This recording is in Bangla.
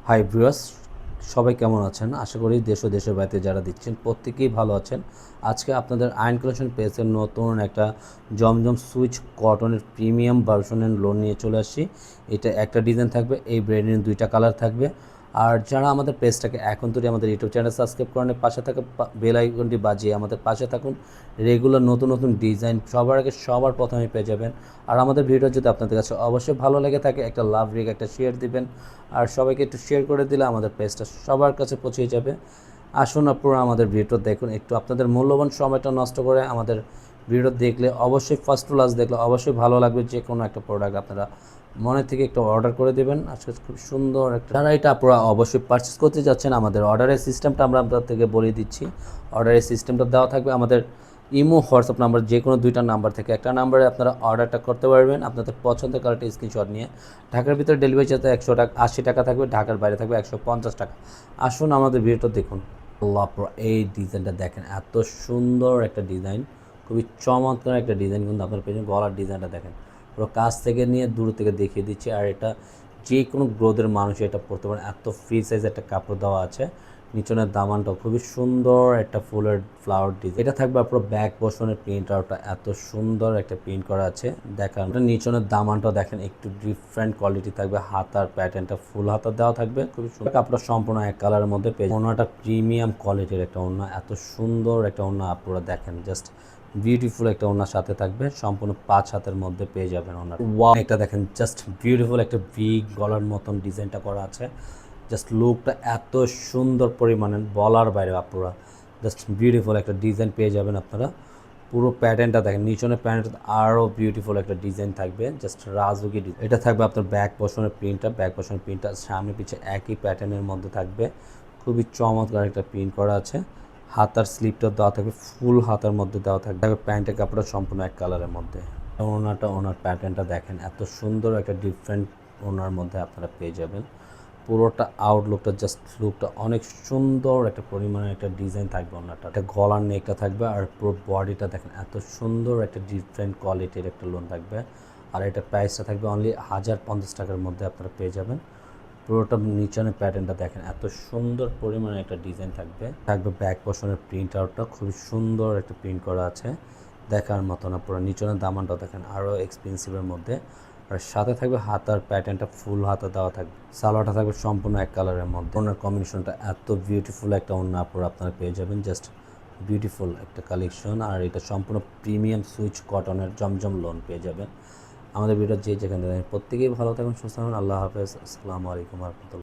হাই ভিউয়ার্স, সবাই কেমন আছেন? আশা করি দেশ ও দেশের বাইরে যারা দিচ্ছেন প্রত্যেকেই ভালো আছেন। আজকে আপনাদের আয়ন কালেকশন পেজের নতুন একটা জমজম সুইচ কটনের প্রিমিয়াম ভার্সনের লোন নিয়ে চলে আসছি। এটা একটা ডিজাইন থাকবে, এই ব্র্যান্ডের দুইটা কালার থাকবে। আর যারা আমাদের পেজটাকে এখন তৈরি আমাদের ইউটিউব চ্যানেল সাবস্ক্রাইব করেন, পাশে থাকা বেল আইকনটি বাজিয়ে আমাদের পাশে থাকুন। রেগুলার নতুন নতুন ডিজাইন সবার আগে সবার প্রথমে পেয়ে যাবেন। আর আমাদের ভিডিও যদি আপনাদের কাছে অবশ্যই ভালো লেগে থাকে, একটা লাভ রেখ একটা শেয়ার দিবেন। আর সবাইকে একটু শেয়ার করে দিলে আমাদের পেজটা সবার কাছে পৌঁছে যাবে। আসুন আপনারা আমাদের ভিডিও দেখুন, একটু আপনাদের মূল্যবান সময়টা নষ্ট করে আমাদের ভিডিও দেখলে অবশ্যই ফার্স্ট টু লাস্ট দেখলে অবশ্যই ভালো লাগবে। যে কোনো একটা প্রোডাক্ট আপনারা মনে থেকে একটু অর্ডার করে দেবেন। আজকে খুব সুন্দর একটা, যারা এটা আপনারা অবশ্যই পারচেস করতে যাচ্ছেন, আমাদের অর্ডারের সিস্টেমটা আমরা আপনাদেরকে বলে দিচ্ছি। অর্ডারের সিস্টেমটা দেওয়া থাকবে আমাদের ইমো হোয়াটসঅ্যাপ নাম্বার, যে কোনো দুইটা নাম্বার থেকে একটা নাম্বারে আপনারা অর্ডারটা করতে পারবেন। আপনাদের পছন্দের কালারটা স্ক্রিনশট নিয়ে ঢাকার ভিতরে ডেলিভারি চার্জ 180 টাকা থাকবে, ঢাকার বাইরে থাকবে 150 টাকা। আসুন আমাদের ভিডিওটা দেখুন। আল্লাহ, এই ডিজাইনটা দেখেন, এত সুন্দর একটা ডিজাইন, খুবই চমৎকার একটা ডিজাইন। কিন্তু আপনার পেছনে গলার ডিজাইনটা দেখেন, পুরো কাছ থেকে নিয়ে দূর থেকে দেখিয়ে দিচ্ছি। আর এটা যে কোনো গ্রোথের মানুষ এটা পরতে পারে, এত ফ্রি সাইজ একটা কাপড় দেওয়া আছে। নিচনের দামানটাও খুবই সুন্দর একটা ফুলের ফ্লাওয়ার ডিজাইন। এটা থাকবে আপনার ব্যাক পোর্শনের প্রিন্ট আউটটা এত সুন্দর একটা প্রিন্ট করা আছে। দেখান নিচনের দামানটাও দেখেন, একটু ডিফারেন্ট কোয়ালিটি থাকবে। হাতার প্যাটার্নটা ফুল হাতা দেওয়া থাকবে, খুবই সুন্দর। কাপড়টা সম্পূর্ণ এক কালারের মধ্যে পেয়ে, ওনাটা প্রিমিয়াম কোয়ালিটির একটা ওড়না, এত সুন্দর একটা ওড়না আপনারা দেখেন, জাস্ট বিউটিফুল একটা ওড়নার সাথে থাকবে, সম্পূর্ণ 5 হাতের মধ্যে পেয়ে যাবেন ওনার। ওয়াও, একটা দেখেন জাস্ট বিউটিফুল একটা বিগ গলার মতন ডিজাইনটা করা আছে। জাস্ট লুকটা এত সুন্দর পরিমাণে বলার বাইরে, আপনারা জাস্ট বিউটিফুল একটা ডিজাইন পেয়ে যাবেন আপনারা। পুরো প্যাটার্নটা দেখেন, নিচনের প্যাটার্নটা আরও বিউটিফুল একটা ডিজাইন থাকবে, জাস্ট রাজুকি ডিজাইন। এটা থাকবে আপনার ব্যাক পোর্শনের প্রিন্টটা, ব্যাক পোর্শনের প্রিন্টটা সামনে পিছে একই প্যাটার্নের মধ্যে থাকবে, খুবই চমৎকার একটা প্রিন্ট করা আছে। হাতার স্লিপটা দেওয়া থাকবে, ফুল হাতার মধ্যে দেওয়া থাকবে। প্যান্টের কাপড়টা সম্পূর্ণ এক কালারের মধ্যে। ওনার প্যাটার্নটা দেখেন, এত সুন্দর একটা ডিফারেন্ট ওনার মধ্যে আপনারা পেয়ে যাবেন। পুরোটা আউটলুকটা জাস্ট লুকটা অনেক সুন্দর একটা পরিমাণে একটা ডিজাইন থাকবে ওনাটা। একটা গলার নেকটা থাকবে, আর পুরো বডিটা দেখেন এত সুন্দর একটা ডিফারেন্ট কোয়ালিটির একটা লোন থাকবে। আর এটা প্রাইসটা থাকবে অনলি 1050 টাকার মধ্যে আপনারা পেয়ে যাবেন। পুরোটা নিচনের প্যাটার্নটা দেখেন, এত সুন্দর পরিমাণে একটা ডিজাইন থাকবে। ব্যাক পোর্শনের প্রিন্ট আউটটা খুবই সুন্দর একটা প্রিন্ট করা আছে, দেখার মতো না। পুরো নিচনের দামানটাও দেখেন আরও এক্সপেন্সিভের মধ্যে। আর সাথে থাকবে হাতার প্যাটার্নটা ফুল হাতা দেওয়া থাকবে। সালোয়ারটা থাকবে সম্পূর্ণ এক কালারের মধ্যে। ওনার কম্বিনেশনটা এত বিউটিফুল একটা অন্য আপনারা পেয়ে যাবেন, জাস্ট বিউটিফুল একটা কালেকশন। আর এটা সম্পূর্ণ প্রিমিয়াম সুইচ কটনের জমজম লোন পেয়ে যাবেন। আমাদের ভিডিও যে যেখানে প্রত্যেকেই ভালো থাকুন, সুস্থ থাকুন। আল্লাহ হাফেজ, আসসালামু আলাইকুম রহমতুল্লাহ।